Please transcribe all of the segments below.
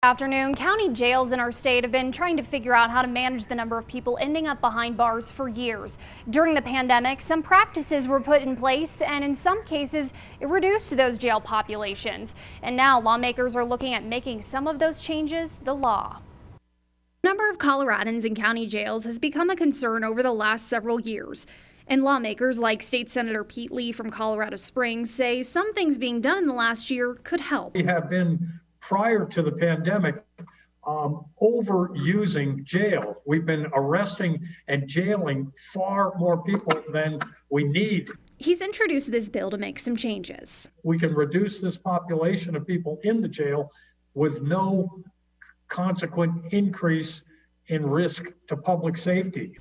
Afternoon, county jails in our state have been trying to figure out how to manage the number of people ending up behind bars for years. During the pandemic, some practices were put in place, and in some cases, it reduced those jail populations. And now lawmakers are looking at making some of those changes the law. The number of Coloradans in county jails has become a concern over the last several years. And lawmakers like State Senator Pete Lee from Colorado Springs say some things being done in the last year could help. We have been, prior to the pandemic, overusing jail. We've been arresting and jailing far more people than we need. He's introduced this bill to make some changes. We can reduce this population of people in the jail with no consequent increase in risk to public safety.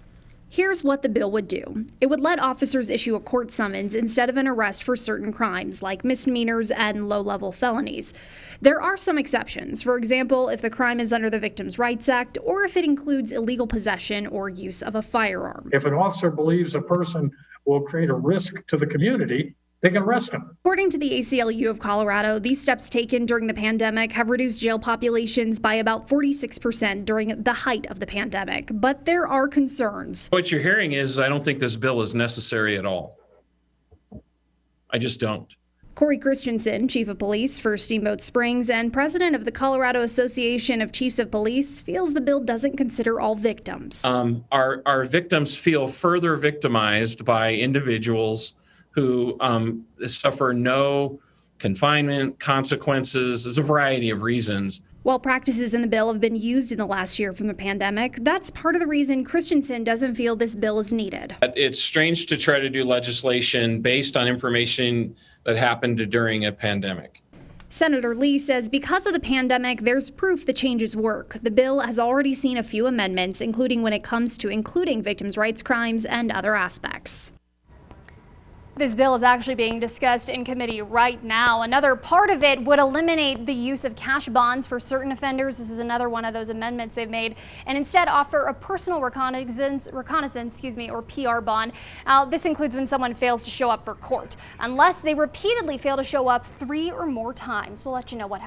Here's what the bill would do. It would let officers issue a court summons instead of an arrest for certain crimes, like misdemeanors and low-level felonies. There are some exceptions. For example, if the crime is under the Victims' Rights Act or if it includes illegal possession or use of a firearm. If an officer believes a person will create a risk to the community, they can arrest them. According to the ACLU of Colorado, these steps taken during the pandemic have reduced jail populations by about 46% during the height of the pandemic. But there are concerns. What you're hearing is, I don't think this bill is necessary at all. I just don't. Corey Christensen, chief of police for Steamboat Springs and president of the Colorado Association of Chiefs of Police, feels the bill doesn't consider all victims. Our victims feel further victimized by individuals who suffer no confinement, consequences. There's a variety of reasons. While practices in the bill have been used in the last year from the pandemic, that's part of the reason Christensen doesn't feel this bill is needed. It's strange to try to do legislation based on information that happened during a pandemic. Senator Lee says because of the pandemic, there's proof the changes work. The bill has already seen a few amendments, including when it comes to including victims' rights crimes and other aspects. This bill is actually being discussed in committee right now. Another part of it would eliminate the use of cash bonds for certain offenders. This is another one of those amendments they've made, and instead offer a personal reconnaissance, or PR bond. This includes when someone fails to show up for court, unless they repeatedly fail to show up 3 or more times. We'll let you know what happens.